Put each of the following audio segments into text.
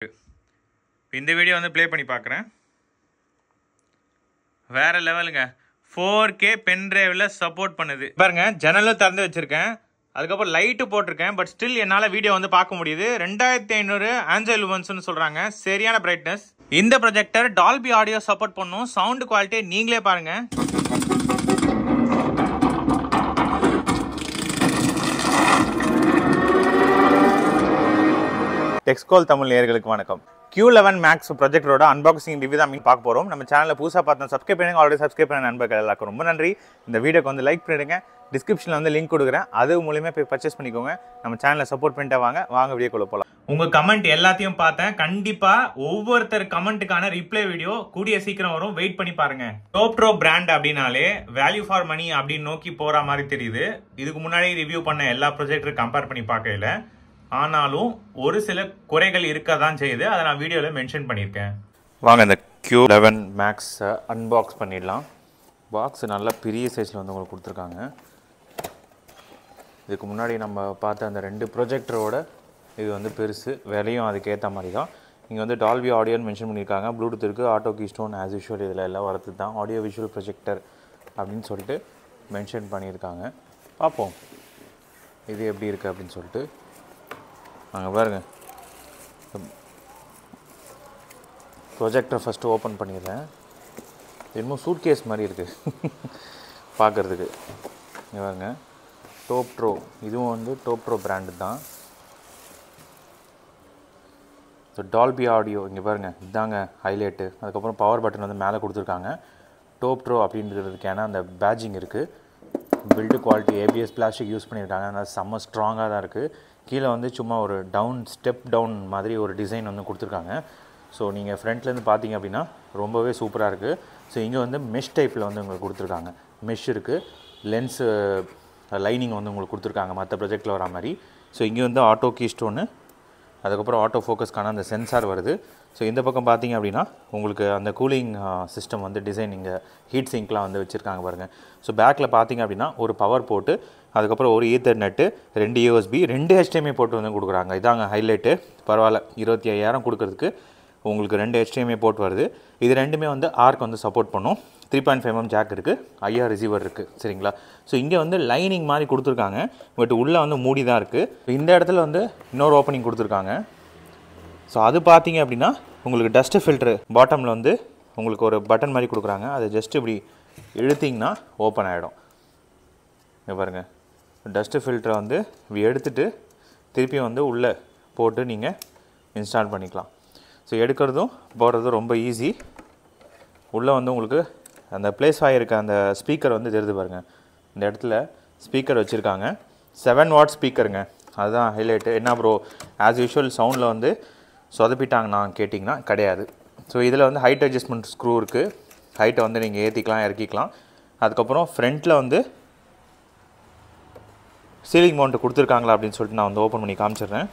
இந்த வீடியோ வந்து ப்ளே பண்ணி பார்க்குறேன். வேற லெவலுங்க. 4K பென் டிரைவில் சப்போர்ட் பண்ணுது பாருங்க. ஜன்னலும் திறந்து வச்சிருக்கேன், அதுக்கப்புறம் லைட்டு போட்டிருக்கேன். பட் ஸ்டில் என்னால் வீடியோ வந்து பார்க்க முடியுது. 2500 ஆஞ்சல் லூமன்ஸ்னு சொல்கிறாங்க, சரியான பிரைட்னஸ். இந்த ப்ரொஜெக்டர் டால்பி ஆடியோ சப்போர்ட் பண்ணும். சவுண்ட் குவாலிட்டி நீங்களே பாருங்க. டெக்ஸ்கோல் தமிழ் நேயர்களுக்கு வணக்கம். Q11 Max ப்ரொஜெக்டரோட அன்பாக்சிங் ரிவ்யூ தான் பார்க்க போகிறோம். நம்ம சேனலில் புதுசாக பார்த்தோம் சப்ஸ்கிரைப் பண்ணுங்க. ஆல்ரெடி சப்ஸ்கிரைப் பண்ண நண்பர்கள் எல்லாருக்கும் ரொம்ப நன்றி. இந்த வீடியோக்கு வந்து லைக் பண்ணிடுங்க. டிஸ்கிரிப்ஷனில் வந்து லிங்க் கொடுக்குறேன், அது மூலியமாக போய் பர்ச்சேஸ் பண்ணிக்கோங்க. நம்ம சேனலில் சப்போர்ட் பண்ணிட்டு வாங்க வீடியோக்குள்ள போகலாம். உங்கள் கமெண்ட் எல்லாத்தையும் பார்த்தேன். கண்டிப்பாக ஒவ்வொருத்தர் கமெண்ட்டுக்கான ரிப்ளை வீடியோ கூடிய சீக்கிரம் வரும், வெயிட் பண்ணி பாருங்க. டோப்ட்ரோ பிராண்ட் அப்படின்னாலே வேல்யூ ஃபார் மணி அப்படின்னு நோக்கி போகிற மாதிரி தெரியுது. இதுக்கு முன்னாடி ரிவ்யூ பண்ண எல்லா ப்ரொஜெக்டரும் கம்பேர் பண்ணி பார்க்கல, ஆனாலும் ஒரு சில குறைகள் இருக்க தான் செய்யுது. அதை நான் வீடியோவில் மென்ஷன் பண்ணியிருக்கேன். வாங்க இந்த Q11 Max அன்பாக்ஸ் பண்ணிடலாம். பாக்ஸ் நல்லா பெரிய சைஸில் வந்து உங்களுக்கு கொடுத்துருக்காங்க. இதுக்கு முன்னாடி நம்ம பார்த்த அந்த 2 ப்ரொஜெக்டரோட இது வந்து பெருசு, விலையும் அதுக்கேற்ற மாதிரி தான். இங்கே வந்து டால்பி ஆடியோன்னு மென்ஷன் பண்ணியிருக்காங்க. ப்ளூடூத் இருக்குது, ஆட்டோ கீஸ்டோன் ஆஸ் யூஷுவல் இதில் எல்லாம் வரது தான். ஆடியோ விஷுவல் ப்ரொஜெக்டர் அப்படின்னு சொல்லிட்டு மென்ஷன் பண்ணியிருக்காங்க. பார்ப்போம் இது எப்படி இருக்குது அப்படின்னு சொல்லிட்டு. நாங்கள் பாருங்கள், ப்ரொஜெக்டரை ஃபஸ்ட்டு ஓப்பன் பண்ணிடுறேன். இன்னும் சூட் கேஸ் மாதிரி இருக்குது பார்க்குறதுக்கு. இங்கே பாருங்க, டோப்ட்ரோ, இதுவும் வந்து டோப்ட்ரோ பிராண்டு தான். ஸோ டால்பி ஆடியோ இங்கே பாருங்கள், இதுதாங்க ஹைலைட்டு. அதுக்கப்புறம் பவர் பட்டன் வந்து மேலே கொடுத்துருக்காங்க. டோப்ட்ரோ அப்படின்றதுக்கான அந்த பேட்ஜிங் இருக்குது. Build quality ABS plastic use பண்ணியிருக்காங்க, அதனால் செம்ம ஸ்ட்ராங்காக தான் இருக்குது. கீழே வந்து சும்மா ஒரு ஸ்டெப் டவுன் மாதிரி ஒரு டிசைன் வந்து கொடுத்துருக்காங்க. ஸோ நீங்கள் ஃப்ரண்ட்லேருந்து பார்த்தீங்க அப்படின்னா ரொம்பவே சூப்பராக இருக்குது. ஸோ இங்கே வந்து மெஷ் டைப்பில் வந்து உங்களுக்கு கொடுத்துருக்காங்க. மெஷ் இருக்குது, லென்ஸு லைனிங் வந்து உங்களுக்கு கொடுத்துருக்காங்க மற்ற ப்ரொஜெக்டில் வர மாதிரி. ஸோ இங்கே வந்து ஆட்டோ கீஸ்டோனு, அதுக்கப்புறம் ஆட்டோ ஃபோக்கஸ்க்கான அந்த சென்சார் வருது. ஸோ இந்த பக்கம் பார்த்தீங்க அப்படின்னா உங்களுக்கு அந்த கூலிங் சிஸ்டம் வந்து டிசைன், இங்கே ஹீட் சிங்க்லாம் வந்து வச்சுருக்காங்க பாருங்கள். ஸோ பேக்கில் பார்த்தீங்க அப்படின்னா ஒரு பவர் போட்டு, அதுக்கப்புறம் ஒரு ஈத்தர்நெட்டு, 2 USB, 2 HDMI போட்டு வந்து கொடுக்குறாங்க. இதாங்க ஹைலைட்டு. பரவாயில்ல, 25,000 கொடுக்குறதுக்கு உங்களுக்கு 2 HDMI போட்டு வருது. இது ரெண்டுமே வந்து ஆர்க் வந்து சப்போர்ட் பண்ணும். 3.5mm ஜாக் இருக்குது, IR ரிசீவர் இருக்குது, சரிங்களா. ஸோ இங்கே வந்து லைனிங் மாதிரி கொடுத்துருக்காங்க, பட் உள்ளே வந்து மூடி தான் இருக்குது. இந்த இடத்துல வந்து இன்னொரு ஓப்பனிங் கொடுத்துருக்காங்க. ஸோ அது பார்த்தீங்க அப்படின்னா உங்களுக்கு டஸ்ட்டு ஃபில்ட்ரு பாட்டமில் வந்து உங்களுக்கு ஒரு பட்டன் மாதிரி கொடுக்குறாங்க. அதை ஜஸ்ட் இப்படி இழுத்திங்கன்னா ஓப்பன் ஆகிடும். இங்கே பாருங்கள், டஸ்ட்டு ஃபில்டரை வந்து இப்படி எடுத்துகிட்டு திருப்பியும் வந்து உள்ளே போட்டு நீங்கள் இன்ஸ்டால் பண்ணிக்கலாம். ஸோ எடுக்கிறதும் போடுறதும் ரொம்ப ஈஸி. உள்ளே வந்து உங்களுக்கு அந்த ப்ளேஸ் ஆகிருக்க அந்த ஸ்பீக்கர் வந்து தெரியுது பாருங்கள். இந்த இடத்துல ஸ்பீக்கர் வச்சுருக்காங்க, 7 வாட் ஸ்பீக்கருங்க. அதுதான் ஹைலைட்டு. என்ன ப்ரோ ஆஸ் யூஷுவல் சவுண்டில் வந்து சொதப்பிட்டாங்கண்ணா கேட்டிங்கன்னா கிடையாது. ஸோ இதில் வந்து ஹைட் அட்ஜஸ்ட்மெண்ட் ஸ்க்ரூ இருக்குது. ஹைட்டை வந்து நீங்கள் ஏற்றிக்கலாம், இறக்கிக்கலாம். அதுக்கப்புறம் ஃப்ரண்ட்டில் வந்து சீலிங் மவுண்ட்டு கொடுத்துருக்காங்களா அப்படின்னு சொல்லிட்டு நான் வந்து ஓப்பன் பண்ணி காமிச்சிடுறேன்.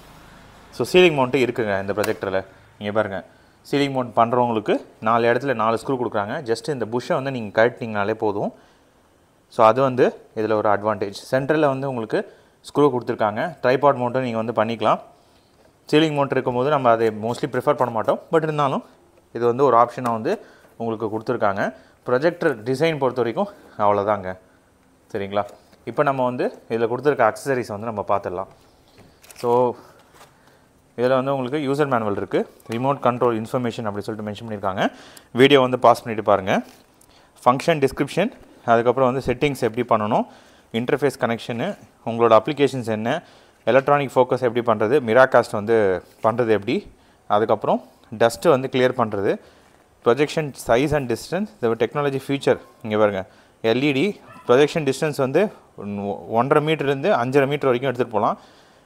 ஸோ சீலிங் மவுண்ட்டு இருக்குங்க இந்த ப்ரொஜெக்டரில். இங்கே பாருங்கள், சீலிங் மவுண்ட் பண்ணுறவங்களுக்கு 4 இடத்துல 4 ஸ்க்ரூ கொடுக்குறாங்க. ஜஸ்ட் இந்த புஷ்ஷை வந்து நீங்கள் கழட்டிங்கனாலே போதும். ஸோ அது வந்து இதில் ஒரு அட்வான்டேஜ். சென்டரில் வந்து உங்களுக்கு ஸ்க்ரூ கொடுத்துருக்காங்க. ட்ரைபாட் மவுண்ட்டும் நீங்கள் வந்து பண்ணிக்கலாம். சீலிங் மவுண்ட் இருக்கும்போது நம்ம அதை மோஸ்ட்லி ப்ரிஃபர் பண்ண மாட்டோம், பட் இருந்தாலும் இது வந்து ஒரு ஆப்ஷனாக வந்து உங்களுக்கு கொடுத்துருக்காங்க. ப்ரொஜெக்டர் டிசைன் பொறுத்த வரைக்கும் அவ்வளோதாங்க, சரிங்களா. இப்போ நம்ம வந்து இதில் கொடுத்துருக்க அக்சசரிஸ் வந்து நம்ம பார்த்துடலாம். ஸோ இதில் வந்து உங்களுக்கு யூசர் மேனுவல் இருக்குது, ரிமோட் கண்ட்ரோல் இன்ஃபர்மேஷன் அப்படி சொல்லிட்டு மென்ஷன் பண்ணியிருக்காங்க. வீடியோ வந்து பாஸ் பண்ணிவிட்டு பாருங்கள். ஃபங்க்ஷன் டிஸ்கிரிப்ஷன், அதுக்கப்புறம் வந்து செட்டிங்ஸ் எப்படி பண்ணணும், இன்டர்ஃபேஸ் கனெக்ஷனு, உங்களோட அப்ளிகேஷன்ஸ் என்ன, எலக்ட்ரானிக் ஃபோக்கஸ் எப்படி பண்ணுறது, மிராகாஸ்ட் வந்து பண்ணுறது எப்படி, அதுக்கப்புறம் டஸ்ட்டு வந்து கிளியர் பண்ணுறது, ப்ரொஜெக்ஷன் சைஸ் அண்ட் டிஸ்டன்ஸ், இந்த டெக்னாலஜி ஃபியூச்சர். இங்கே பாருங்கள், LED ப்ரொஜெக்ஷன் டிஸ்டன்ஸ் வந்து 1.5 மீட்டர்லேருந்து 5.5 மீட்டர் வரைக்கும் எடுத்துகிட்டு போகலாம்.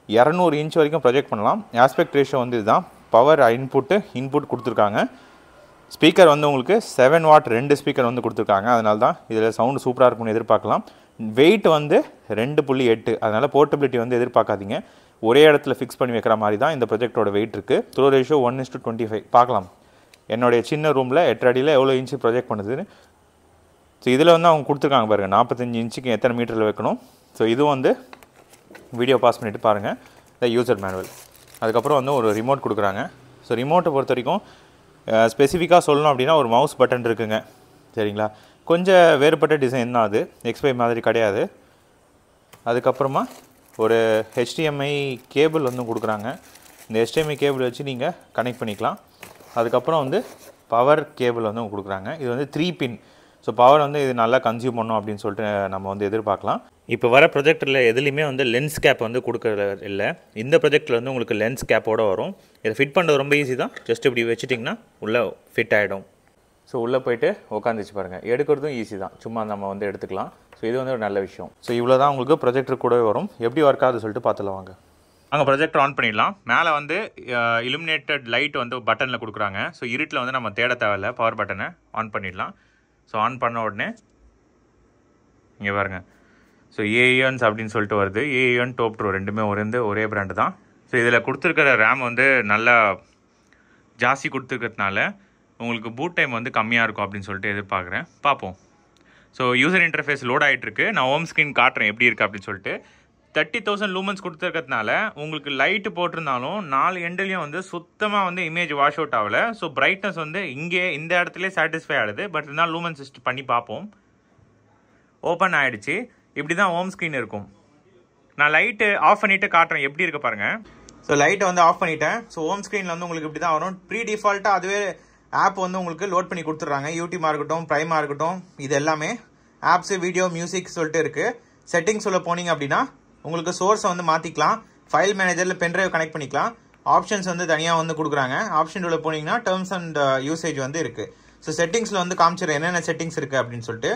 200 இன்ச் வரைக்கும் ப்ரொஜெக்ட் பண்ணலாம். ஆஸ்பெக்ட் ரேஷியோ வந்து இதுதான். பவர் இன்புட் கொடுத்துருக்காங்க. ஸ்பீக்கர் வந்து உங்களுக்கு 7 வாட் 2 ஸ்பீக்கர் வந்து கொடுத்துருக்காங்க. அதனால தான் இதில் சவுண்டு சூப்பராக இருக்கும்னு எதிர்பார்க்கலாம். வெயிட் வந்து 2.8, அதனால் போர்ட்டபிலிட்டி வந்து எதிர்பார்க்காதீங்க. ஒரே இடத்துல ஃபிக்ஸ் பண்ணி வைக்கிற மாதிரி தான் இந்த ப்ரொஜெக்டோட வெயிட் இருக்குது. Throw ratio 1:25. பார்க்கலாம் என்னுடைய சின்ன ரூமில் 8 அடியில் எவ்வளோ இன்ச்சு ப்ரொஜெக்ட் பண்ணுதுன்னு. ஸோ இதில் வந்து அவங்க கொடுத்துருக்காங்க பாருங்கள், 45 இன்ச்சுக்கு எத்தனை மீட்டரில் வைக்கணும். ஸோ இதுவும் வந்து வீடியோ பாஸ் பண்ணிவிட்டு பாருங்கள். இந்த யூசர் மேனுவல், அதுக்கப்புறம் வந்து ஒரு ரிமோட் கொடுக்குறாங்க. ஸோ ரிமோட்டை பொறுத்த வரைக்கும் ஸ்பெசிஃபிக்காக சொல்லணும் அப்படின்னா ஒரு மவுஸ் பட்டன் இருக்குங்க. சரிங்களா, கொஞ்சம் வேறுபட்ட டிசைன் தான், அது எக்ஸ்பை மாதிரி கிடையாது. அதுக்கப்புறமா ஒரு HDMI கேபிள் வந்து கொடுக்குறாங்க. இந்த HDMI கேபிள் வச்சு நீங்கள் கனெக்ட் பண்ணிக்கலாம். அதுக்கப்புறம் வந்து பவர் கேபிள் வந்து கொடுக்குறாங்க. இது வந்து 3 பின். ஸோ பவர் வந்து இது நல்லா கன்சியூம் பண்ணணும் அப்படின்னு சொல்லிட்டு நம்ம வந்து எதிர்பார்க்கலாம். இப்போ வர ப்ரொஜெக்டரில் எதுலேயுமே வந்து லென்ஸ் கேப் வந்து கொடுக்குறது இல்லை. இந்த ப்ரொஜெக்டில் வந்து உங்களுக்கு லென்ஸ் கேப்போடு வரும். இதை ஃபிட் பண்ணுறது ரொம்ப ஈஸி தான். ஜஸ்ட் இப்படி வச்சுட்டிங்கன்னா உள்ளே ஃபிட் ஆகிடும். ஸோ உள்ளே போய்ட்டு உட்காந்துச்சு பாருங்கள். எடுக்கிறதும் ஈஸி தான், சும்மா நம்ம வந்து எடுத்துக்கலாம். ஸோ இது வந்து ஒரு நல்ல விஷயம். ஸோ இவ்வளோ தான் உங்களுக்கு ப்ரொஜெக்டர் கூடவே வரும். எப்படி ஒர்க் ஆகுது சொல்லிட்டு பார்த்துலாம் வாங்க. அங்கே ப்ரொஜெக்டர் ஆன் பண்ணிடலாம். மேலே வந்து இலுமினேட்டட் லைட் வந்து பட்டனில் கொடுக்குறாங்க. ஸோ இருட்டில் வந்து நம்ம தேட தேவையில்லை, பவர் பட்டனை ஆன் பண்ணிடலாம். ஸோ ஆன் பண்ண உடனே இங்கே பாருங்கள். ஸோ ஏஎன்ஸ் அப்படின்னு சொல்லிட்டு வருது. ஏஎன் டோப் ப்ரோ ரெண்டுமே ஒரே பிராண்டு தான். ஸோ இதில் கொடுத்துருக்கிற ரேம் வந்து நல்லா ஜாஸ்தி கொடுத்துருக்கிறதுனால உங்களுக்கு பூட் டைம் வந்து கம்மியாக இருக்கும் அப்படின்னு சொல்லிட்டு எதிர்பார்க்குறேன். பார்ப்போம். ஸோ யூசர் இன்டர்ஃபேஸ் லோட் ஆகிட்டுருக்கு. நான் ஹோம் ஸ்க்ரீன் காட்டுறேன் எப்படி இருக்குது அப்படின்னு சொல்லிட்டு. 30,000 லூமன்ஸ் கொடுத்துருக்கிறதுனால உங்களுக்கு லைட்டு போட்டிருந்தாலும் 4 எண்ட்லேயும் வந்து சுத்தமாக வந்து இமேஜ் வாஷ் அவுட் ஆகலை. ஸோ பிரைட்னஸ் வந்து இங்கே இந்த இடத்துலேயே சாட்டிஸ்ஃபை ஆகிடுது. பட் இருந்தாலும் லூமன்ஸ் டெஸ்ட் பண்ணி பார்ப்போம். ஓப்பன் ஆகிடுச்சு. இப்படி தான் ஹோம் ஸ்க்ரீன் இருக்கும். நான் லைட்டு ஆஃப் பண்ணிவிட்டு காட்டுறேன் எப்படி இருக்க பாருங்கள். ஸோ லைட்டை வந்து ஆஃப் பண்ணிட்டேன். ஸோ ஹோம் ஸ்க்ரீனில் வந்து உங்களுக்கு இப்படி தான் வரும். ப்ரீ டிஃபால்ட்டாக அதுவே ஆப் வந்து உங்களுக்கு லோட் பண்ணி கொடுத்துட்றாங்க. யூடியூபாக இருக்கட்டும், ப்ரைமாக இருக்கட்டும், இது எல்லாமே ஆப்ஸு, வீடியோ, மியூசிக் சொல்லிட்டு இருக்குது. செட்டிங்ஸ் உள்ள போனீங்க அப்படின்னா உங்களுக்கு சோர்ஸை வந்து மாற்றிக்கலாம். ஃபைல் மேனேஜரில் பென்ட்ரைவ் கனெக்ட் பண்ணிக்கலாம். ஆப்ஷன்ஸ் வந்து தனியாக வந்து கொடுக்குறாங்க. ஆப்ஷன் உள்ள போனீங்கன்னா டேர்ம்ஸ் அண்ட் யூசேஜ் வந்து இருக்குது. ஸோ செட்டிங்ஸில் வந்து காமிச்சிடும் என்னென்ன செட்டிங்ஸ் இருக்குது அப்படின்னு சொல்லிட்டு.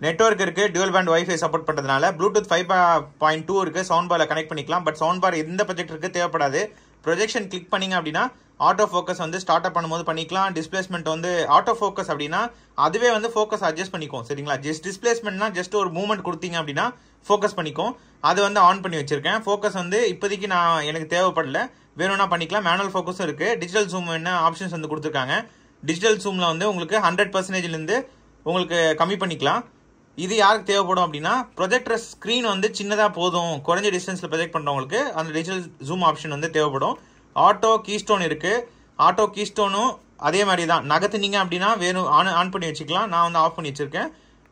நெட்வொர்க் இருக்குது, டியூவல் பேண்ட் வைஃபை சப்போர்ட் பண்ணுறதுனால. ப்ளூடூத் 5.2 இருக்குது, சவுண்ட் பாரில் கனெக்ட் பண்ணிக்கலாம். பட் சவுண்ட் பார் இந்த ப்ரொஜெக்டருக்கு தேவைப்படாது. ப்ரொஜெக்ஷன் கிளிக் பண்ணிங்க அப்படின்னா ஆட்டோ ஃபோக்கஸ் வந்து ஸ்டார்ட் அப் பண்ணும்போது பண்ணிக்கலாம். டிஸ்பிளேஸ்மெண்ட் வந்து ஆட்டோ ஃபோக்கஸ் அப்படின்னா அதுவே வந்து ஃபோக்கஸ் அட்ஜஸ்ட் பண்ணிக்கும். சரிங்களா, ஜஸ்ட் டிஸ்பிளேஸ்மெண்ட்னா ஜஸ்ட் ஒரு மூவ்மெண்ட் கொடுத்தீங்க அப்படின்னா ஃபோக்கஸ் பண்ணிக்கும். அது வந்து ஆன் பண்ணி வச்சிருக்கேன். ஃபோக்கஸ் வந்து இப்போதைக்கு எனக்கு தேவைப்படல, வேணும்னா பண்ணிக்கலாம். மேனுவல் ஃபோக்கஸும் இருக்குது. டிஜிட்டல் ஜூம் என்ன ஆப்ஷன்ஸ் வந்து கொடுத்துருக்காங்க. டிஜிட்டல் ஜூமில் வந்து உங்களுக்கு 100%லேருந்து உங்களுக்கு கம்மி பண்ணிக்கலாம். இது யாருக்கு தேவைப்படும் அப்படின்னா ப்ரொஜெக்டர் ஸ்க்ரீன் வந்து சின்னதாக போதும், குறைஞ்ச டிஸ்டன்ஸில் ப்ரொஜெக்ட் பண்ணுறவங்களுக்கு அந்த டிஜிட்டல் ஜூம் ஆப்ஷன் வந்து தேவைப்படும். ஆட்டோ கீஸ்டோன் இருக்குது. ஆட்டோ கீஸ்டோனும் அதே மாதிரி தான். நகர்த்துனீங்க அப்படின்னா வேணும் ஆன் பண்ணி வச்சுக்கலாம். நான் வந்து ஆஃப் பண்ணி வச்சுருக்கேன்.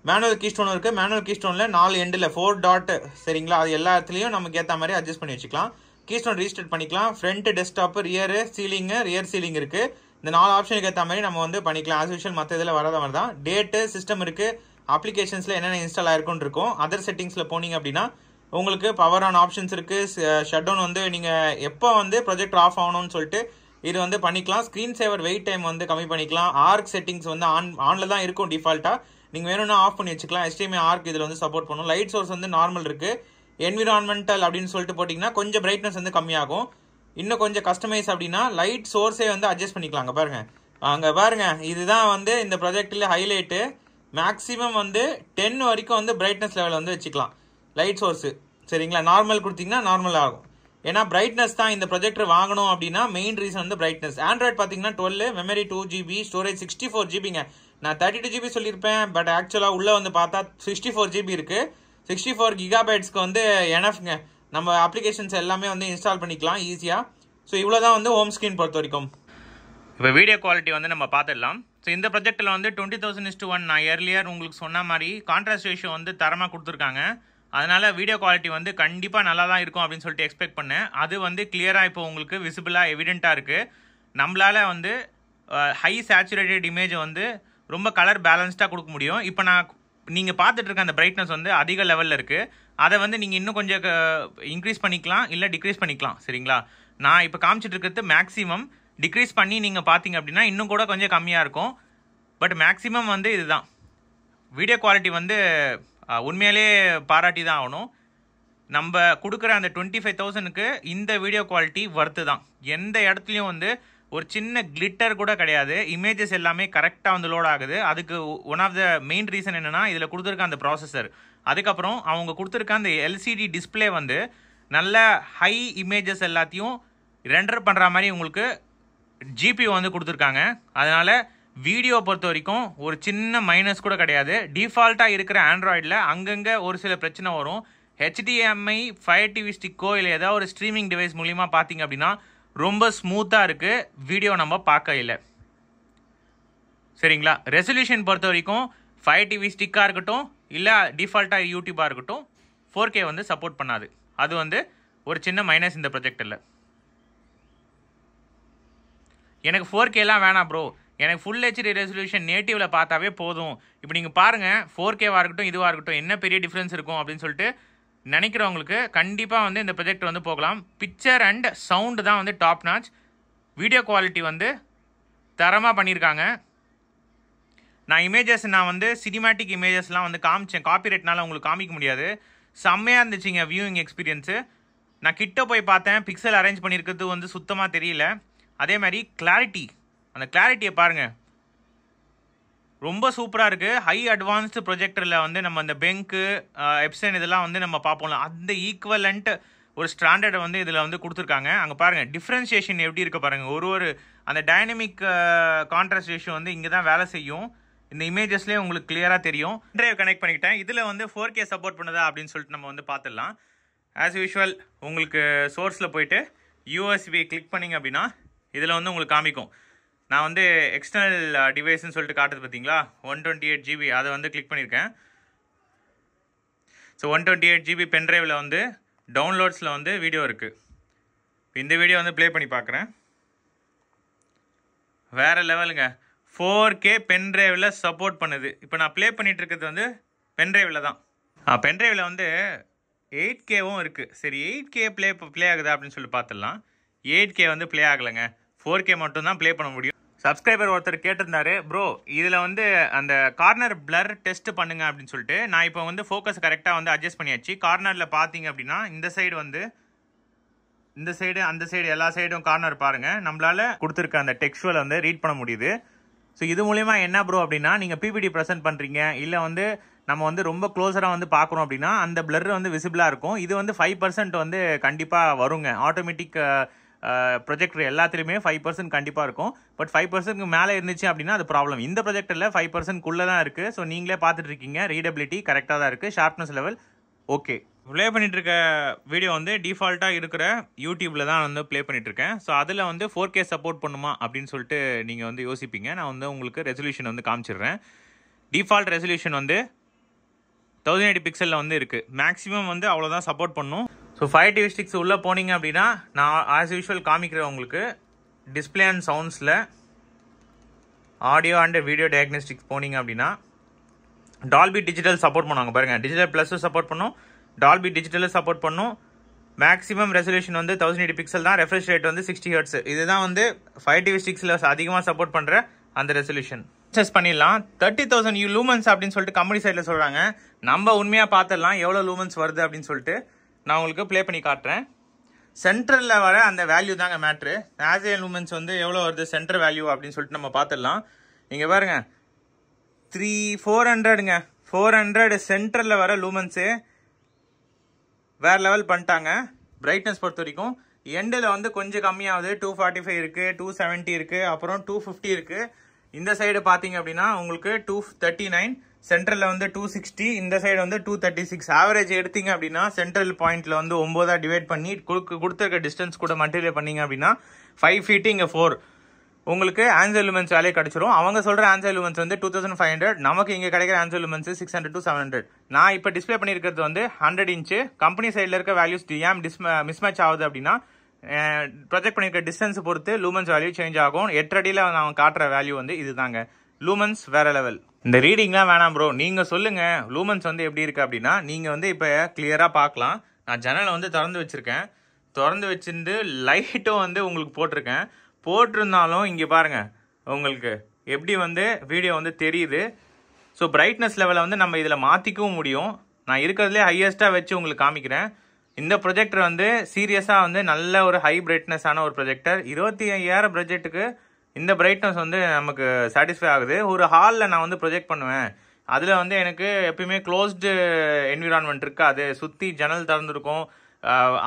மேனுவல் கீஸ்டோன் இருக்குது. மேனுவல் கீஸ்டோனில் 4 எண்டில் 4 டாட். சரிங்களா, அது எல்லா இடத்துலையும் நமக்கு ஏற்ற மாதிரி அட்ஜஸ்ட் பண்ணி வச்சுக்கலாம். கீஸ்டோன் ரீஸ்டார்ட் பண்ணிக்கலாம். Front desktop, rear ceiling, rear ceiling இருக்குது. இந்த 4 ஆப்ஷனுக்கு ஏற்ற மாதிரி நம்ம வந்து பண்ணிக்கலாம். ஆஸ் யூஷுவல் மற்ற இதில் வராத மாதிரி தான். டேட்டு, சிஸ்டம் இருக்குது, அப்ளிகேஷன்ஸில் என்னென்ன இன்ஸ்டால் ஆயிருக்குன்னு இருக்கும். அதர் செட்டிங்ஸில் போனீங்க அப்படின்னா உங்களுக்கு பவர் ஆன் ஆப்ஷன்ஸ் இருக்குது. ஷட் டவுன் வந்து நீங்கள் எப்போ வந்து ப்ரொஜெக்டர் ஆஃப் ஆகணும்னு சொல்லிட்டு இது வந்து பண்ணிக்கலாம். ஸ்க்ரீன் சேவர் வெயிட் டைம் வந்து கம்மி பண்ணிக்கலாம். ஆர்க் செட்டிங்ஸ் வந்து ஆனில் தான் இருக்கும் டிஃபால்ட்டாக. நீங்கள் வேணும்னா ஆஃப் பண்ணி வச்சுக்கலாம். HDMI ஆர்க் இதில் வந்து சப்போர்ட் பண்ணும். லைட் சோர்ஸ் வந்து நார்மல் இருக்குது. என்விரான்மெண்டல் அப்படின்னு சொல்லிட்டு போட்டிங்கன்னா கொஞ்சம் பிரைட்னஸ் வந்து கம்மியாகும். இன்னும் கொஞ்சம் கஸ்டமைஸ் அப்படின்னா லைட் சோர்ஸே வந்து அட்ஜஸ்ட் பண்ணிக்கலாங்க. பாருங்க இதுதான் வந்து இந்த ப்ரொஜெக்டில் ஹைலைட்டு. மேக்ஸிமம் வந்து 10 வரைக்கும் வந்து பிரைட்னஸ் லெவல் வந்து வச்சுக்கலாம் லைட் சோர்ஸு. சரிங்களா, நார்மல் கொடுத்தீங்கன்னா நார்மல் ஆகும். ஏன்னா பிரைட்னஸ் தான் இந்த ப்ரொஜெக்டர் வாங்கணும் அப்படின்னா மெயின் ரீசன் வந்து பிரைட்னஸ். ஆண்ட்ராய்ட் பார்த்தீங்கன்னா 12, மெமரி 2 GB, ஸ்டோரேஜ் 64 GBங்க. நான் 32 GB சொல்லியிருப்பேன். பட் ஆக்சுவலாக உள்ளே வந்து பார்த்தா 64 GB இருக்குது. 64 GB வந்து எனஃப்ங்க. நம்ம அப்ளிகேஷன்ஸ் எல்லாமே வந்து இன்ஸ்டால் பண்ணிக்கலாம் ஈஸியாக. ஸோ இவ்வளோ தான் வந்து ஹோம் ஸ்க்ரீன் பொறுத்த வரைக்கும். இப்போ வீடியோ குவாலிட்டி வந்து நம்ம பார்த்துடலாம். ஸோ இந்த ப்ரொஜெக்டில் வந்து 20,000:1 நான் ஏர்லியர் உங்களுக்கு சொன்ன மாதிரி கான்ட்ராஸ்ட் ரேஷியோ வந்து தரமாக கொடுத்துருக்காங்க. அதனால் வீடியோ குவாலிட்டி வந்து கண்டிப்பாக நல்லா தான் இருக்கும் அப்படின்னு சொல்லிட்டு எக்ஸ்பெக்ட் பண்ணேன். அது வந்து கிளியராக இப்போ உங்களுக்கு விசிபிளாக எவிடெண்ட்டாக இருக்குது. நம்மளால் வந்து ஹை சேச்சுரேட்டட் இமேஜை வந்து ரொம்ப கலர் பேலன்ஸ்டாக கொடுக்க முடியும். இப்போ நீங்கள் பார்த்துட்டு இருக்க அந்த பிரைட்னஸ் வந்து அதிக லெவலில் இருக்குது. அதை வந்து நீங்கள் இன்னும் கொஞ்சம் இன்க்ரீஸ் பண்ணிக்கலாம், இல்லை டிக்ரீஸ் பண்ணிக்கலாம். சரிங்களா, நான் இப்போ காமிச்சிட்டு இருக்கிறது மேக்ஸிமம். டிக்ரீஸ் பண்ணி நீங்கள் பார்த்தீங்க அப்படின்னா இன்னும் கூட கொஞ்சம் கம்மியாக இருக்கும். பட் மேக்ஸிமம் வந்து இதுதான். வீடியோ குவாலிட்டி வந்து உண்மையிலே பாராட்டி தான் ஆகணும். நம்ம கொடுக்குற அந்த 25,000க்கு இந்த வீடியோ குவாலிட்டி வர்த்து தான். எந்த இடத்துலையும் வந்து ஒரு சின்ன கிளிட்டர் கூட கிடையாது. இமேஜஸ் எல்லாமே கரெக்டாக வந்து லோட் ஆகுது. அதுக்கு one of the main reason என்னென்னா இதில் கொடுத்துருக்க அந்த ப்ராசஸர். அதுக்கப்புறம் அவங்க கொடுத்துருக்க அந்த LCD டிஸ்பிளே வந்து நல்ல ஹை இமேஜஸ் எல்லாத்தையும் ரெண்டர் பண்ணுற மாதிரி உங்களுக்கு GPU வந்து கொடுத்துருக்காங்க. அதனால் வீடியோ பொறுத்த வரைக்கும் ஒரு சின்ன மைனஸ் கூட கிடையாது. டிஃபால்ட்டாக இருக்கிற ஆண்ட்ராய்டில் அங்கங்கே ஒரு சில பிரச்சனை வரும். HDMI Fire TV ஸ்டிக்கோ இல்லை ஏதாவது ஒரு ஸ்ட்ரீமிங் டிவைஸ் மூலிமா பார்த்தீங்க அப்படின்னா ரொம்ப ஸ்மூத்தாக இருக்குது வீடியோ நம்ம பார்க்க இல்லை. சரிங்களா? ரெசல்யூஷன் பொறுத்த வரைக்கும் 5 TV ஸ்டிக்காக இருக்கட்டும் இல்லை டிஃபால்ட்டாக யூடியூபாக இருக்கட்டும் 4K வந்து சப்போர்ட் பண்ணாது. அது வந்து ஒரு சின்ன மைனஸ் இந்த ப்ரொஜெக்டரில். எனக்கு 4Kலாம் வேணாம் ப்ரோ, எனக்கு ஃபுல் ஹெச்டி ரெசல்யூஷன் நேட்டிவில் பார்த்தாவே போதும். இப்போ நீங்கள் பாருங்கள் 4Kவாக இருக்கட்டும் இதுவாக இருக்கட்டும் என்ன பெரிய டிஃப்ரென்ஸ் இருக்கும் அப்படின்னு சொல்லிட்டு நினைக்கிறவங்களுக்கு கண்டிப்பாக வந்து இந்த ப்ரொஜெக்டர் வந்து போகலாம். பிக்சர் அண்ட் சவுண்டு தான் வந்து டாப் நாச். வீடியோ குவாலிட்டி வந்து தரமாக பண்ணியிருக்காங்க. நான் வந்து சினிமேட்டிக் இமேஜஸ்லாம் வந்து காமிச்சேன், காப்பிரைட்னால உங்களுக்கு காமிக்க முடியாது. செம்மையாக இருந்துச்சுங்க வியூயிங் எக்ஸ்பீரியன்ஸு. நான் கிட்ட போய் பார்த்தேன், பிக்சல் அரேஞ்ச் பண்ணியிருக்கிறது வந்து சுத்தமாக தெரியல. அதே மாதிரி கிளாரிட்டி, அந்த கிளாரிட்டியை பாருங்கள், ரொம்ப சூப்பராக இருக்குது. ஹை அட்வான்ஸ்டு ப்ரொஜெக்டரில் வந்து நம்ம அந்த பெங்கு எப்சன் இதெல்லாம் வந்து நம்ம பார்ப்போம்ல, அந்த ஈக்குவலண்ட் ஒரு ஸ்டாண்டர்டை வந்து இதில் வந்து கொடுத்துருக்காங்க. அங்கே பாருங்கள் டிஃப்ரென்ஷியேஷன் எப்படி இருக்குது பாருங்கள். ஒரு அந்த டைனமிக் கான்ட்ராஸ்ட் ரேஷியோ வந்து இங்கே தான் வேலை செய்யும். இந்த இமேஜஸ்லேயே உங்களுக்கு கிளியராக தெரியும். ட்ரைவ் கனெக்ட் பண்ணிக்கிட்டேன். இதில் வந்து 4K சப்போர்ட் பண்ணுதா அப்படின்னு சொல்லிட்டு நம்ம வந்து பார்த்துடலாம். ஆஸ் யூஷுவல் உங்களுக்கு சோர்ஸில் போயிட்டு USB கிளிக் பண்ணிங்க அப்படின்னா இதில் வந்து உங்களுக்கு காமிக்கும். நான் வந்து எக்ஸ்டர்னல் டிவைஸ்ன்னு சொல்லிட்டு காட்டுது பார்த்தீங்களா, 128 GB அதை வந்து கிளிக் பண்ணியிருக்கேன். ஸோ 128 GB பென்ட்ரைவில் வந்து டவுன்லோட்ஸில் வந்து வீடியோ இருக்குது. இந்த வீடியோ வந்து ப்ளே பண்ணி பார்க்குறேன். வேறு லெவலுங்க, 4K பென்ட்ரைவில் சப்போர்ட் பண்ணுது. இப்போ நான் ப்ளே பண்ணிகிட்டு இருக்கிறது வந்து பென்ட்ரைவில் தான். பென்ட்ரைவில் வந்து 8Kவும் இருக்குது. சரி 8K ப்ளே ஆகுதா அப்படின்னு சொல்லி பார்த்துடலாம். 8K வந்து ப்ளே ஆகலைங்க, 4K மட்டும்தான் ப்ளே பண்ண முடியும். சப்ஸ்கிரைபர் ஒருத்தர் கேட்டிருந்தாரு, ப்ரோ இதில் வந்து அந்த கார்னர் பிளர் டெஸ்ட் பண்ணுங்க அப்படின்னு சொல்லிட்டு. நான் இப்போ வந்து ஃபோக்கஸ் கரெக்டாக வந்து அட்ஜஸ்ட் பண்ணியாச்சு. கார்னரில் பார்த்தீங்க அப்படின்னா இந்த சைடு வந்து இந்த சைடு அந்த சைடு எல்லா சைடும் கார்னர் பாருங்கள், நம்மளால் கொடுத்துருக்க அந்த டெக்ஸ்டுவலை வந்து ரீட் பண்ண முடியுது. ஸோ இது மூலிமா என்ன ப்ரோ அப்படின்னா, நீங்கள் பிபிடி ப்ரெசென்ட் பண்ணுறீங்க இல்லை வந்து நம்ம வந்து ரொம்ப க்ளோஸராக வந்து பார்க்குறோம் அப்படின்னா அந்த பிளர் வந்து விசிபிளாக இருக்கும். இது வந்து 5% வந்து கண்டிப்பாக வருங்க. ஆட்டோமேட்டிக் ப்ரொஜெக்டர் எல்லாத்துலேயுமே 5% கண்டிப்பாக இருக்கும். பட் 5%க்கு மேலே இருந்துச்சு அப்படின்னா அது ப்ராப்ளம். இந்த ப்ரொஜெக்டரில் 5%க்குள்ளே தான் இருக்குது. ஸோ நீங்களே பார்த்துட்டு இருக்கீங்க, ரீடபிலிட்டி கரெக்டாக தான் இருக்குது, ஷார்ப்னஸ் லெவல் ஓகே. ப்ளே பண்ணிட்டு இருக்க வீடியோ வந்து டிஃபால்ட்டாக இருக்கிற யூடியூப்பில் தான் வந்து ப்ளே பண்ணிட்டுருக்கேன். ஸோ அதில் வந்து 4K சப்போர்ட் பண்ணுமா அப்படின்னு சொல்லிட்டு நீங்கள் வந்து யோசிப்பீங்க. நான் வந்து உங்களுக்கு ரெசல்யூஷன் வந்து காமிச்சிடுறேன். டிஃபால்ட் ரெசல்யூஷன் வந்து 1080 பிக்சலில் வந்து இருக்குது. மேக்ஸிமம் வந்து அவ்வளோதான் சப்போர்ட் பண்ணும். ஸோ 5 TV ஸ்டிக்ஸ் உள்ளே போனீங்க அப்படின்னா நான் ஆஸ் யூஷுவல் காமிக்கிறேன் உங்களுக்கு. டிஸ்பிளே அண்ட் சவுண்ட்ஸில் ஆடியோ அண்ட் வீடியோ டயக்னோஸ்டிக்ஸ் போனீங்க அப்படின்னா டால்பி டிஜிட்டல் சப்போர்ட் பண்ணுவாங்க பாருங்கள். டிஜிட்டல் ப்ளஸும் சப்போர்ட் பண்ணும், டால்பி டிஜிட்டலும் சப்போர்ட் பண்ணும். மேக்ஸிமம் ரெசல்யூஷன் வந்து 1080 பிக்சல் தான், ரெஃப்ரெஷ் ரேட் வந்து 60 Hz. இதுதான் வந்து 5 TV ஸ்டிக்ஸில் அதிகமாக சப்போர்ட் பண்ணுற அந்த ரெசல்யூஷன். அட்ஜஸ்ட் பண்ணிடலாம். 30,000 லூமன்ஸ் அப்படின்னு சொல்லிட்டு கம்பெனி சைடில் சொல்கிறாங்க. நம்ம உண்மையாக பார்த்துடலாம் எவ்வளோ லூமன்ஸ் வருது அப்படின்னு சொல்லிட்டு நான் உங்களுக்கு ப்ளே பண்ணி காட்டுறேன். சென்ட்ரலில் வர அந்த வேல்யூ தாங்க மேட்ரு. ஆஸ் லூமன்ஸ் வந்து எவ்வளோ வருது சென்டர் வேல்யூ அப்படின்னு சொல்லிட்டு நம்ம பார்த்துடலாம். இங்கே பாருங்க 400ங்க, 400 சென்டரில் வர லூமன்ஸு வேறு லெவல் பண்ணிட்டாங்க. பிரைட்னஸ் பொறுத்த வரைக்கும் எண்டில் வந்து கொஞ்சம் கம்மியாகுது. 245 இருக்குது, 270 இருக்குது, அப்புறம் 250 இருக்குது. இந்த சைடு பார்த்தீங்க அப்படின்னா உங்களுக்கு 239, சென்ட்ரலில் வந்து 260, இந்த சைடு வந்து 236. ஆவரேஜ் எடுத்தீங்க அப்படின்னா சென்ட்ரல் பாயிண்ட்டில் வந்து 9 டிவைட் பண்ணி கொடுத்துருக்க டிஸ்டன்ஸ் கூட மல்டிப்ளை பண்ணீங்க அப்படின்னா 5 feet இங்கே 4 உங்களுக்கு ஆன்சர் லூமன்ஸ் வேலையை கிடச்சிரும். அவங்க சொல்கிற ஆன்சர் லூமன்ஸ் வந்து 2500, நமக்கு இங்கே கிடைக்கிற ஆன்சர் லூமன்ஸ் 600 to 700. நான் இப்போ டிஸ்பிளே பண்ணியிருக்கிறது வந்து 100 இன்ச்சு. கம்பெனி சைடில் இருக்க வேல்யூஸ் ஏன் மிஸ்மேட்ச் ஆகுது அப்படின்னா ப்ரொஜெக்ட் பண்ணியிருக்க டிஸ்டன்ஸ் பொறுத்து லூமன்ஸ் வேல்யூ சேஞ்ச் ஆகும். 8 அடியில் நான் காட்டுற வேல்யூ வந்து இதுதாங்க. லூமன்ஸ் வேற லெவல். இந்த ரீடிங்லாம் வேணாம் ப்ரோ, நீங்கள் சொல்லுங்கள் லூமன்ஸ் வந்து எப்படி இருக்குது அப்படின்னா. நீங்கள் வந்து இப்போ கிளியராக பார்க்கலாம். நான் ஜன்னலை வந்து திறந்து வச்சுருக்கேன். திறந்து வச்சுருந்து லைட்டும் வந்து உங்களுக்கு போட்டிருந்தாலும் இங்கே பாருங்கள் உங்களுக்கு எப்படி வந்து வீடியோ வந்து தெரியுது. ஸோ பிரைட்னஸ் லெவலை வந்து நம்ம இதில் மாற்றிக்கவும் முடியும். நான் இருக்கிறதுலே ஹையஸ்ட்டாக வச்சு உங்களுக்கு காமிக்கிறேன். இந்த ப்ரொஜெக்டர் வந்து சீரியஸாக வந்து நல்ல ஒரு ஹை பிரைட்னஸான ஒரு ப்ரொஜெக்டர். 25,000 பட்ஜெட்டுக்கு இந்த பிரைட்னஸ் வந்து நமக்கு சாட்டிஸ்ஃபை ஆகுது. ஒரு ஹாலில் நான் வந்து ப்ரொஜெக்ட் பண்ணுவேன், அதில் வந்து எனக்கு எப்பயுமே க்ளோஸ்டு என்விரான்மெண்ட் இருக்காது, சுற்றி ஜன்னல் திறந்துருக்கும்,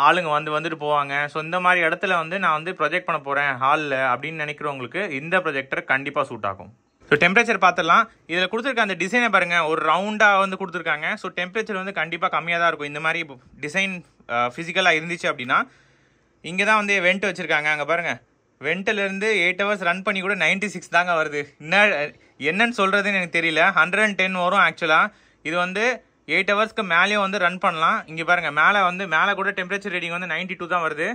ஆளுங்க வந்துட்டு போவாங்க. ஸோ இந்த மாதிரி இடத்துல வந்து நான் வந்து ப்ரொஜெக்ட் பண்ண போகிறேன் ஹாலில் அப்படின்னு நினைக்கிறவங்களுக்கு இந்த ப்ரொஜெக்டர் கண்டிப்பாக சூட் ஆகும். ஸோ டெம்பரேச்சர் பார்த்துடலாம். இதில் கொடுத்துருக்க அந்த டிசைனை பாருங்கள், ஒரு ரவுண்டாக வந்து கொடுத்துருக்காங்க. ஸோ டெம்பரேச்சர் வந்து கண்டிப்பாக கம்மியாக தான் இருக்கும். இந்த மாதிரி டிசைன் ஃபிசிக்கலாக இருந்துச்சு அப்படின்னா இங்கே தான் வந்து வெண்ட் வச்சுருக்காங்க. அங்கே பாருங்கள், வெண்ட்டிலேருந்து 8 hours ரன் பண்ணி கூட 96 தாங்க வருது. என்னன்னு சொல்கிறதுன்னு எனக்கு தெரியல. 110 வரும் ஆக்சுவலாக. இது வந்து 8 hours மேலேயும் வந்து ரன் பண்ணலாம். இங்கே பாருங்கள், மேலே கூட டெம்பரேச்சர் ரீடிங் வந்து 92 தான் வருது.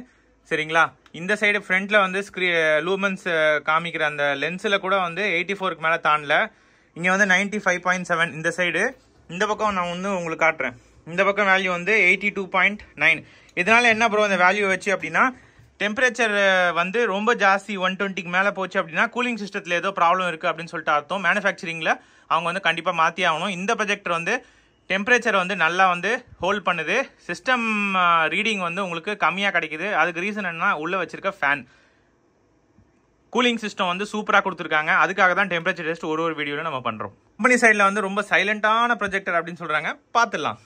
சரிங்களா? இந்த சைடு ஃப்ரண்ட்டில் வந்து லூமன்ஸ் காமிக்கிற அந்த லென்ஸில் கூட வந்து 84க்கு மேலே தாண்டல. இங்கே வந்து 95.7 இந்த சைடு. இந்த பக்கம் நான் வந்து உங்களுக்கு காட்டுறேன். இந்த பக்கம் வேல்யூ வந்து 82.9. இதனால என்ன ப்ரோ இந்த வேல்யூ வச்சு அப்படின்னா, டெம்பரேச்சர் வந்து ரொம்ப ஜாஸ்தி 120க்கு மேலே போச்சு அப்படின்னா கூலிங் சிஸ்டத்தில் ஏதோ ப்ராப்ளம் இருக்குது அப்படின்னு சொல்லிட்டு அர்த்தம். மேனுஃபேக்சரிங்கில் அவங்க வந்து கண்டிப்பாக மாற்றி ஆகணும். இந்த ப்ரொஜெக்டர் வந்து டெம்பரேச்சர் வந்து நல்லா வந்து ஹோல்ட் பண்ணுது. சிஸ்டம் ரீடிங் வந்து உங்களுக்கு கம்மியாக கிடைக்குது. அதுக்கு ரீசன் என்னன்னா, உள்ளே வச்சிருக்க ஃபேன். கூலிங் சிஸ்டம் வந்து சூப்பராக கொடுத்துருக்காங்க. அதுக்காக தான் டெம்பரேச்சர் டெஸ்ட் ஒரு வீடியோவில் நம்ம பண்ணுறோம். கம்பெனி சைடில் வந்து ரொம்ப சைலண்டான ப்ரொஜெக்டர் அப்படின்னு சொல்கிறாங்க. பார்த்துடலாம்.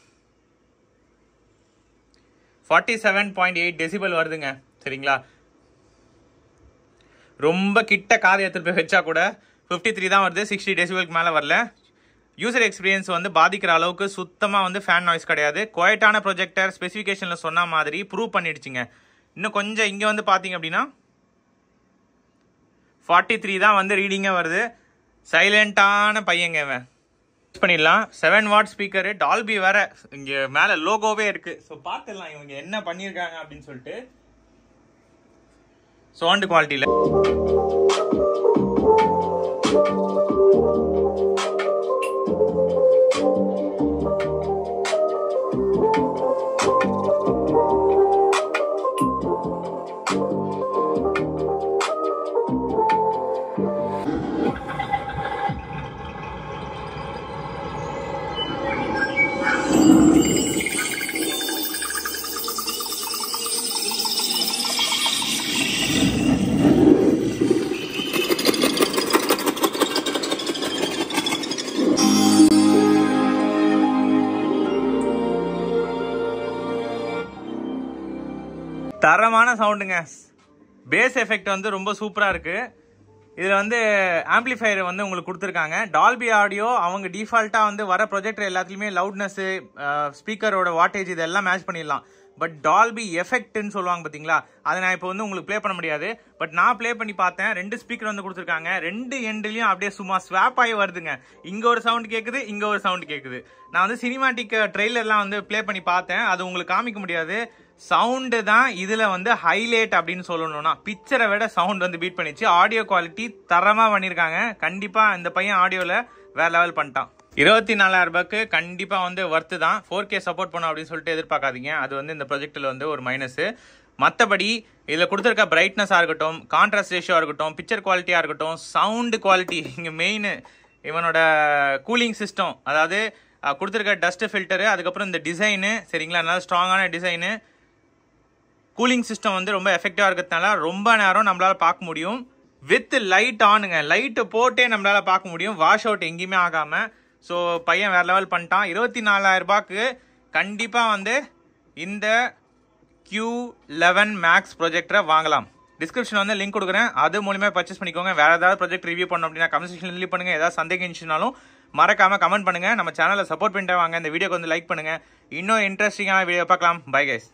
47.8 டெசிபல் வருதுங்க. சரிங்களா? ரொம்ப கிட்ட கார் எடுத்துட்டு போய் வச்சா கூட 53 தான் வருது. 60 டெசிபலுக்கு மேலே வரல. யூசர் எக்ஸ்பீரியன்ஸ் வந்து பாதிக்கிற அளவுக்கு சுத்தமாக வந்து ஃபேன் நாய்ஸ் கிடையாது. குவைட்டான ப்ரொஜெக்டர் ஸ்பெசிஃபிகேஷனில் சொன்ன மாதிரி ப்ரூவ் பண்ணிடுச்சுங்க. இன்னும் கொஞ்சம் இங்கே வந்து பார்த்தீங்க அப்படின்னா 43 தான் வந்து ரீடிங்கே வருது. சைலண்டான பையங்க இவன். பண்ணிடலாம். 7 watt ஸ்பீக்கரு, டால்பி வேற இங்கே மேலே லோகோவே இருக்கு. ஸோ பார்த்துடலாம் இவங்க என்ன பண்ணியிருக்காங்க அப்படின்னு சொல்லிட்டு. சவுண்ட் குவாலிட்டியில் தரமான சவுண்டுங்க. பேஸ் எஃபெக்ட் வந்து ரொம்ப சூப்பராக இருக்குது. இதில் வந்து ஆம்பிளிஃபையர் வந்து உங்களுக்கு கொடுத்துருக்காங்க. டால்பி ஆடியோ அவங்க டிஃபால்ட்டாக வந்து வர ப்ரொஜெக்டர் எல்லாத்துலேயுமே லவுட்னஸ்ஸு, ஸ்பீக்கரோட வாட்டேஜ் இதெல்லாம் மேட்ச் பண்ணிடலாம். பட் டால்பி எஃபெக்ட்னு சொல்லுவாங்க பார்த்தீங்களா, அதை நான் இப்போ வந்து உங்களுக்கு ப்ளே பண்ண முடியாது. பட் நான் ப்ளே பண்ணி பார்த்தேன். 2 ஸ்பீக்கர் வந்து கொடுத்துருக்காங்க. 2 எண்ட்லையும் அப்படியே சும்மா ஸ்வாப் ஆகி வருதுங்க. இங்கே ஒரு சவுண்ட் கேட்குது, இங்கே ஒரு சவுண்ட் கேட்குது. நான் வந்து சினிமாட்டிக் ட்ரெய்லர்லாம் வந்து ப்ளே பண்ணி பார்த்தேன். அது உங்களுக்கு காமிக்க முடியாது. சவுண்டு தான் இதில் வந்து ஹைலைட் அப்படின்னு சொல்லணும்னா, பிக்சரை விட சவுண்ட் வந்து பீட் பண்ணிச்சு. ஆடியோ குவாலிட்டி தரமாக பண்ணியிருக்காங்க. கண்டிப்பாக இந்த பையன் ஆடியோவில் வேற லெவல் பண்ணிட்டான். 24,000 ரூபாய்க்கு கண்டிப்பாக வந்து ஒர்த்து தான். 4K சப்போர்ட் பண்ணும் அப்படின்னு சொல்லிட்டு எதிர்பார்க்காதீங்க. அது வந்து இந்த ப்ரொஜெக்டில் வந்து ஒரு மைனஸு. மற்றபடி இதில் கொடுத்துருக்க பிரைட்னஸாக இருக்கட்டும், கான்ட்ராஸ்ட் ரேஷியோவாக இருக்கட்டும், பிக்சர் குவாலிட்டியாக இருக்கட்டும், சவுண்டு குவாலிட்டி, இங்கே மெயின் இவனோட கூலிங் சிஸ்டம், அதாவது கொடுத்துருக்க டஸ்ட் ஃபில்டரு, அதுக்கப்புறம் இந்த டிசைனு, சரிங்களா, நல்லா ஸ்ட்ராங்கான டிசைனு, கூலிங் சிஸ்டம் வந்து ரொம்ப எஃபெக்டிவாக இருக்கிறதுனால ரொம்ப நேரம் நம்மளால் பார்க்க முடியும். வித் லைட் ஆனுங்க, லைட்டு போட்டே நம்மளால் பார்க்க முடியும், வாஷ் அவுட் எங்கேயுமே ஆகாமல். ஸோ பையன் வேறு லெவல் பண்ணிட்டான். 24,000 ரூபாய்க்கு கண்டிப்பாக வந்து இந்த Q11 மேக்ஸ் ப்ரொஜெக்டரை வாங்கலாம். டிஸ்கிரிப்ஷன் வந்து லிங்க் கொடுக்குறேன், அது மூலியமாக பர்ச்சேஸ் பண்ணிக்கோங்க. வேறு ஏதாவது ப்ரொஜெக்ட் ரிவ்யூ பண்ணணும் அப்படின்னா கமெண்ட் செக்ஷனில் லீவ் பண்ணுங்கள். ஏதாவது சந்தேகம் இருந்துச்சுனாலும் மறக்காமல் கமெண்ட் பண்ணுங்கள். நம்ம சேனலை சப்போர்ட் பண்ணிட்டு வாங்க. இந்த வீடியோக்கு வந்து லைக் பண்ணுங்கள். இன்னும் இன்ட்ரெஸ்டிங்கான வீடியோ பார்க்கலாம். Bye guys.